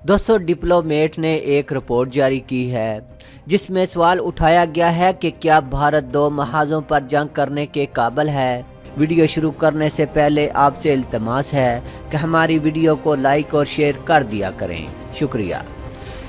दोस्तों, डिप्लोमेट ने एक रिपोर्ट जारी की है जिसमें सवाल उठाया गया है कि क्या भारत दो महाजों पर जंग करने के काबिल है। वीडियो शुरू करने से पहले आपसे इल्तमास है कि हमारी वीडियो को लाइक और शेयर कर दिया करें, शुक्रिया।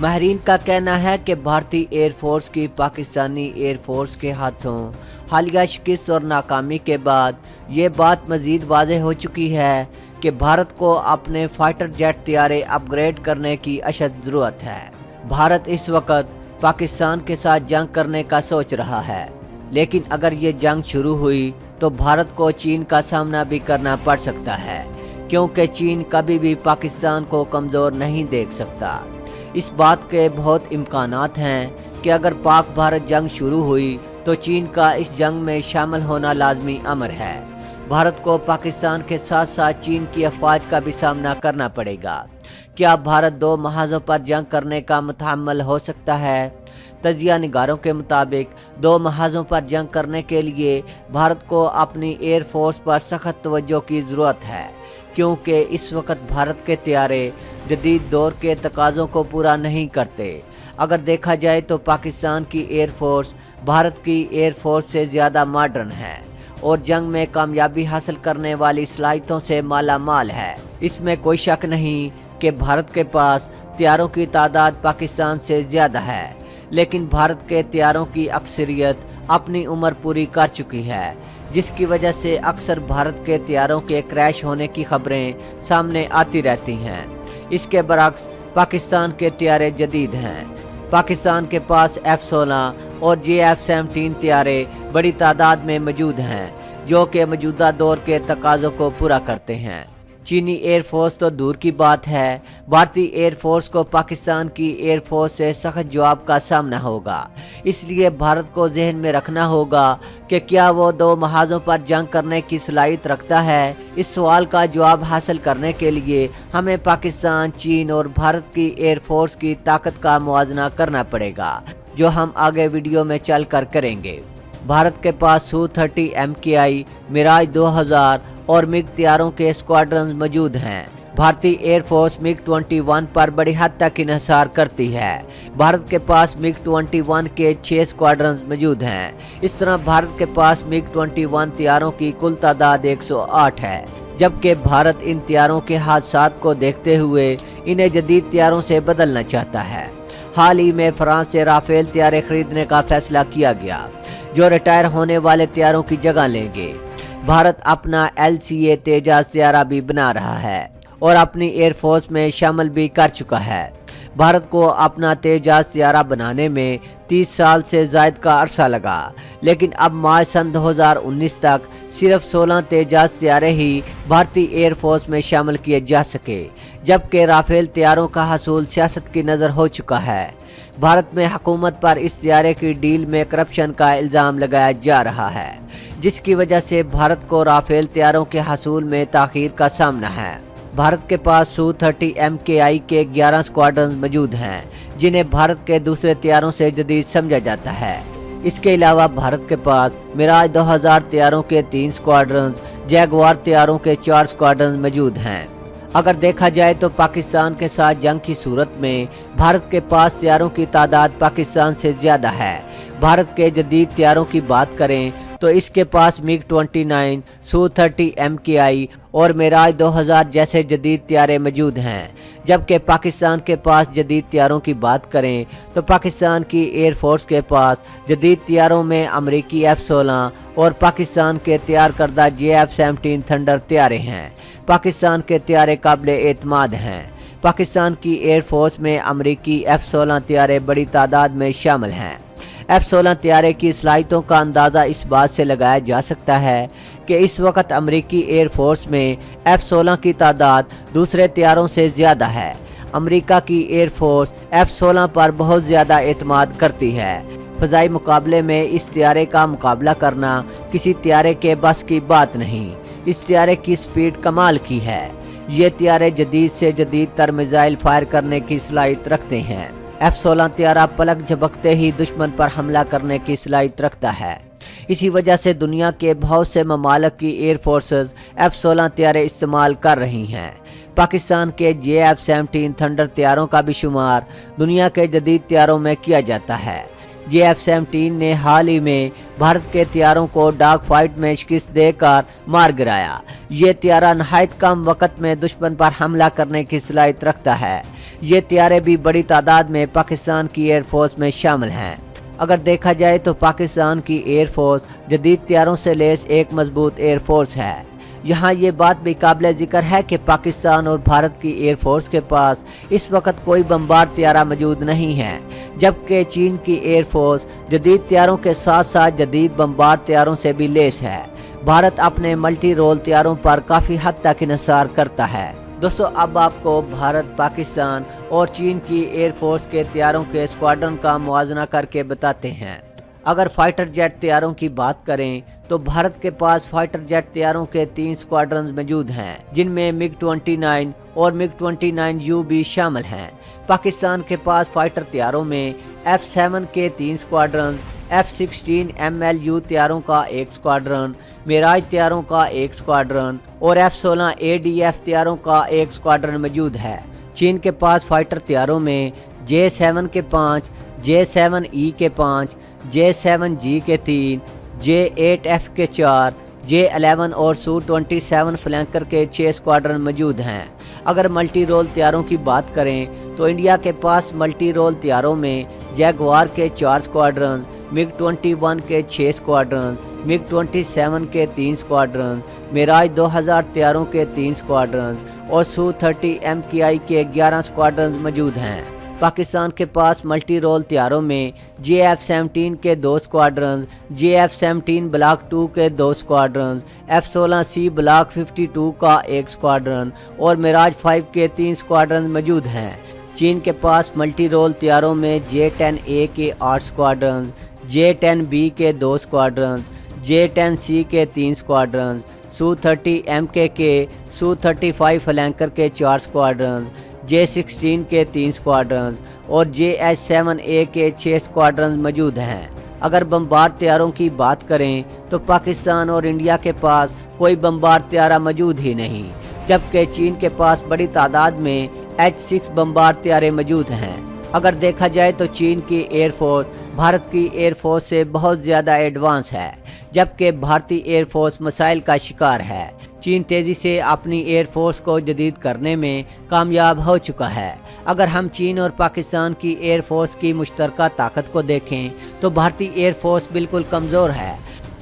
माहिरीन का कहना है कि भारतीय एयरफोर्स की पाकिस्तानी एयरफोर्स के हाथों हालिया शिकस्त और नाकामी के बाद ये बात मज़ीद वाज़ेह हो चुकी है कि भारत को अपने फाइटर जेट तैयारे अपग्रेड करने की अशद ज़रूरत है। भारत इस वक्त पाकिस्तान के साथ जंग करने का सोच रहा है, लेकिन अगर ये जंग शुरू हुई तो भारत को चीन का सामना भी करना पड़ सकता है, क्योंकि चीन कभी भी पाकिस्तान को कमज़ोर नहीं देख सकता। इस बात के बहुत इम्कानात हैं कि अगर पाक भारत जंग शुरू हुई तो चीन का इस जंग में शामिल होना लाजमी अमर है। भारत को पाकिस्तान के साथ साथ चीन की अफवाज का भी सामना करना पड़ेगा। क्या भारत दो महाजों पर जंग करने का मुतहम्मिल हो सकता है? तजिया निगारों के मुताबिक दो महाजों पर जंग करने के लिए भारत को अपनी एयर फोर्स पर सख्त तवज्जो की ज़रूरत है, क्योंकि इस वक्त भारत के तैयारे जदीद दौर के तकाज़ों को पूरा नहीं करते। अगर देखा जाए तो पाकिस्तान की एयर फोर्स भारत की एयर फोर्स से ज़्यादा मॉडर्न है और जंग में कामयाबी हासिल करने वाली सलाहियतों से माला माल है। इसमें कोई शक नहीं कि भारत के पास तैयारों की तादाद पाकिस्तान से ज़्यादा है, लेकिन भारत के तैयारों की अक्सरियत अपनी उम्र पूरी कर चुकी है, जिसकी वजह से अक्सर भारत के तैयारों के क्रैश होने की खबरें सामने आती रहती हैं। इसके बरक्स पाकिस्तान के तैयारे जदीद हैं। पाकिस्तान के पास F-16 और JF-17 तैयारे बड़ी तादाद में मौजूद हैं, जो कि मौजूदा दौर के तकाज़ों को पूरा करते हैं। चीनी एयर फोर्स तो दूर की बात है, भारतीय एयर फोर्स को पाकिस्तान की एयर फोर्स से सख्त जवाब का सामना होगा। इसलिए भारत को जहन में रखना होगा कि क्या वो दो महाजों पर जंग करने की सलाहियत रखता है। इस सवाल का जवाब हासिल करने के लिए हमें पाकिस्तान, चीन और भारत की एयर फोर्स की ताकत का मुआवजा करना पड़ेगा, जो हम आगे वीडियो में चल कर करेंगे। भारत के पास Su-30 MKI, मिराज 2000 और मिग तैयारों के स्क्वाड्रन मौजूद हैं। भारतीय एयरफोर्स MiG-21 पर बड़ी हद तक इन्हिसार करती है। भारत के पास MiG-21 के 6 स्क्वाड्रन मौजूद हैं। इस तरह भारत के पास MiG-21 तैयारों की कुल तादाद 108 है, जबकि भारत इन तैयारों के हादसात को देखते हुए इन्हें जदीद तैयारों से बदलना चाहता है। हाल ही में फ्रांस से राफेल तैयारे खरीदने का फैसला किया गया, जो रिटायर होने वाले तैयारों की जगह लेंगे। भारत अपना LCA तेजाज तैयारा भी बना रहा है और अपनी एयरफोर्स में शामिल भी कर चुका है। भारत को अपना तेजाज तैयारा बनाने में 30 साल से ज़ायद का अरसा लगा, लेकिन अब मार्च सन 2019 तक सिर्फ 16 तेजाज तैयारे ही भारतीय एयरफोर्स में शामिल किए जा सके, जबकि राफेल तैयारों का हसूल सियासत की नज़र हो चुका है। भारत में हुकूमत पर इस तैयारे की डील में करप्शन का इल्ज़ाम लगाया जा रहा है, जिसकी वजह से भारत को राफेल तैयारों के हसूल में ताख़ीर का सामना है। भारत के पास Su-30 MKI के 11 स्क्वाड्रन मौजूद हैं, जिन्हें भारत के दूसरे तैयारों से जदीद समझा जाता है। इसके अलावा भारत के पास मिराज 2000 तैयारों के 3 स्क्वाड्रन, जैगवार तैयारों के 4 स्क्वाड्रन मौजूद हैं। अगर देखा जाए तो पाकिस्तान के साथ जंग की सूरत में भारत के पास तैयारों की तादाद पाकिस्तान से ज़्यादा है। भारत के जदीद तैयारों की बात करें तो इसके पास MiG-29, Su-30 MKI और मिराज 2000 जैसे जदीद तैयारे मौजूद हैं, जबकि पाकिस्तान के पास जदीद तैयारों की बात करें तो पाकिस्तान की एयर फोर्स के पास जदीद तैयारों में अमरीकी F-16 और पाकिस्तान के तैयार करदा JF-17 थंडर तैयारे हैं। पाकिस्तान के तैयारे काबिल एतमाद हैं। पाकिस्तान की एयर फोर्स में अमरीकी F-16 तैयारे बड़ी तादाद में शामिल हैं। F-16 तैयारे की सलाहियतों का अंदाज़ा इस बात से लगाया जा सकता है कि इस वक्त अमरीकी एयर फोर्स में F-16 की तादाद दूसरे तैयारों से ज़्यादा है। अमरीका की एयर फोर्स F-16 पर बहुत ज़्यादा एतमाद करती है। फ़ज़ाई मुकाबले में इस तैयारे का मुकाबला करना किसी तैयारे के बस की बात नहीं। इस तैयारे की स्पीड कमाल की है। ये तैयारे जदीद से जदीद तर मिसाइल फायर करने की सलाहियत रखते हैं। F-16 तैयारा पलक झपकते ही दुश्मन पर हमला करने की सलाहियत रखता है। इसी वजह से दुनिया के बहुत से ममालिक की एयर फोर्सेस F-16 तैयारे इस्तेमाल कर रही हैं। पाकिस्तान के JF-17 थंडर तैयारों का भी शुमार दुनिया के जदीद तैयारों में किया जाता है। JF-17 ने हाल ही में भारत के तैयारों को डॉग फाइट में शिकस्त देकर मार गिराया। ये तैयारा नहायत कम वक्त में दुश्मन पर हमला करने की सलाहियत रखता है। ये तैयारे भी बड़ी तादाद में पाकिस्तान की एयरफोर्स में शामिल हैं। अगर देखा जाए तो पाकिस्तान की एयरफोर्स जदीद तैयारों से लैस एक मजबूत एयरफोर्स है। यहाँ ये बात भी काबिल जिक्र है कि पाकिस्तान और भारत की एयरफोर्स के पास इस वक्त कोई बमबार तैयारा मौजूद नहीं है, जबकि चीन की एयरफोर्स जदीद तैयारों के साथ साथ जदीद बमबार तैयारों से भी लैस है। भारत अपने मल्टी रोल तैयारों पर काफ़ी हद तक इंहिसार करता है। दोस्तों, अब आपको भारत, पाकिस्तान और चीन की एयरफोर्स के तैयारों के स्क्वाड्रन का मुआवजा करके बताते हैं। अगर फाइटर जेट तैयारों की बात करें तो भारत के पास फाइटर जेट तैयारों के 3 स्क्वाड्रन मौजूद हैं, जिनमें MiG-29 और MiG-29U भी शामिल हैं। पाकिस्तान के पास फाइटर तैयारों में F-7 के 3 स्क्वाड्रन, F-16 MLU तैयारों का 1 स्क्वाड्रन, मिराज तैयारों का 1 स्क्वाड्रन और F-16 ADF तैयारों का 1 स्क्वाड्रन मौजूद है। चीन के पास फाइटर तैयारों में J-7 के 5, J-7E के 5, J-7G के 3, J-8F के 4, J-11 और Su-27 फ्लैंकर के 6 स्क्वाड्रन मौजूद हैं। अगर मल्टी रोल तैयारों की बात करें तो इंडिया के पास मल्टी रोल तैयारों में जैगवार के 4 स्क्वाड्रन, MiG-21 के 6 स्क्वाड्रन, MiG-27 के 3 स्क्वाड्रन, मिराज 2000 तैयारों के 3 स्क्वाड्रन और Su-30 MKI के 11 स्क्वाड्रन मौजूद हैं। पाकिस्तान के पास मल्टी रोल तैयारों में JF-17 के 2 स्क्वाड्रन, JF-17 ब्लॉक 2 के 2 स्क्वाड्रन, F-16C ब्लॉक 52 का 1 स्क्वाड्रन और मिराज 5 के 3 स्क्वाड्रन मौजूद हैं। चीन के पास मल्टी रोल तैयारों में J-10A के 8 स्क्वाड्रन, J-10B के 2 स्क्वाड्रन, J-10C के 3 स्क्वाड्रन, Su-30 MK के, Su-35 फ्लैंकर के 4 स्क्वाड्रन, J-16 के 3 स्क्वाड्रन और JH-7A के 6 स्क्वाड्रन मौजूद हैं। अगर बमबार तैयारों की बात करें तो पाकिस्तान और इंडिया के पास कोई बमबार तैयारा मौजूद ही नहीं, जबकि चीन के पास बड़ी तादाद में H-6 बमबार तैयारे मौजूद हैं। अगर देखा जाए तो चीन की एयरफोर्स भारत की एयरफोर्स से बहुत ज़्यादा एडवांस है, जबकि भारतीय एयरफोर्स मसाइल का शिकार है। चीन तेज़ी से अपनी एयरफोर्स को जदीद करने में कामयाब हो चुका है। अगर हम चीन और पाकिस्तान की एयरफोर्स की मुश्तरका ताकत को देखें तो भारतीय एयरफोर्स बिल्कुल कमज़ोर है।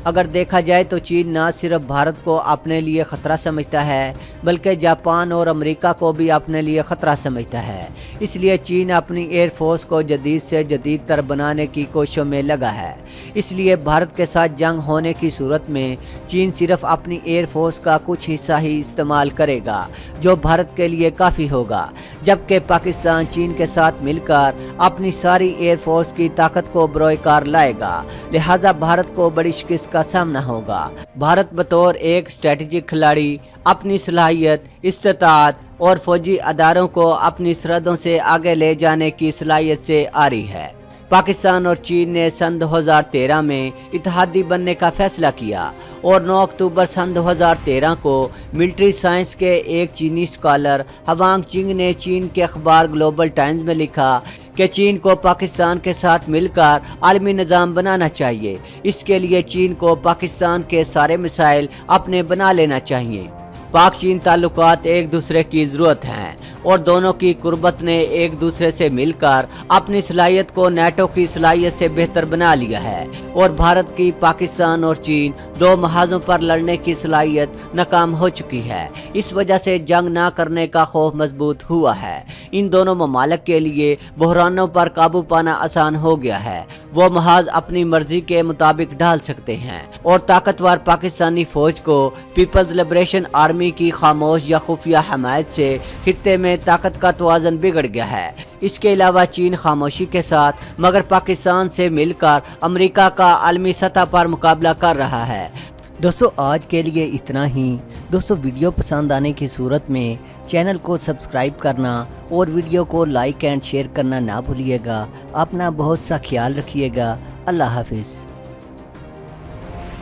अगर देखा जाए तो चीन न सिर्फ भारत को अपने लिए ख़तरा समझता है, बल्कि जापान और अमेरिका को भी अपने लिए ख़तरा समझता है। इसलिए चीन अपनी एयरफोर्स को जदीद से जदीद तर बनाने की कोशिशों में लगा है। इसलिए भारत के साथ जंग होने की सूरत में चीन सिर्फ अपनी एयरफोर्स का कुछ हिस्सा ही इस्तेमाल करेगा, जो भारत के लिए काफ़ी होगा, जबकि पाकिस्तान चीन के साथ मिलकर अपनी सारी एयरफोर्स की ताकत को बरोकार लाएगा। लिहाजा भारत को बड़ी शिकस्त का सामना होगा। भारत बतौर एक स्ट्रेटेजिक खिलाड़ी अपनी सलाहियत, इस्तात और फौजी अदारों को अपनी सरहदों से आगे ले जाने की सलाहियत से आ रही है। पाकिस्तान और चीन ने सन 2013 में इत्तेहादी बनने का फैसला किया और 9 अक्टूबर सन 2013 को मिलिट्री साइंस के एक चीनी स्कॉलर हवांग चिंग ने चीन के अखबार ग्लोबल टाइम्स में लिखा कि चीन को पाकिस्तान के साथ मिलकर आलमी निज़ाम बनाना चाहिए। इसके लिए चीन को पाकिस्तान के सारे मिसाइल अपने बना लेना चाहिए। पाक चीन ताल्लुकात एक दूसरे की ज़रूरत हैं और दोनों की कुर्बत ने एक दूसरे से मिलकर अपनी सलाहियत को नेटो की सलाहियत से बेहतर बना लिया है और भारत की पाकिस्तान और चीन दो महाजों पर लड़ने की सलाहियत नाकाम हो चुकी है। इस वजह से जंग ना करने का खौफ मजबूत हुआ है। इन दोनों ममालिक के लिए बहरानों पर काबू पाना आसान हो गया है। वो महाज अपनी मर्जी के मुताबिक ढाल सकते हैं और ताकतवर पाकिस्तानी फौज को पीपल्स लिबरेशन आर्मी की खामोश या खुफिया हमायत से खित्ते में ताकत का तवाज़ुन बिगड़ गया है। इसके अलावा चीन खामोशी के साथ मगर पाकिस्तान से मिलकर अमेरिका का आलमी सतह पर मुकाबला कर रहा है। दोस्तों आज के लिए इतना ही। दोस्तों वीडियो पसंद आने की सूरत में चैनल को सब्सक्राइब करना और वीडियो को लाइक एंड शेयर करना ना भूलिएगा। अपना बहुत सा ख्याल रखिएगा। अल्लाह हाफिज़।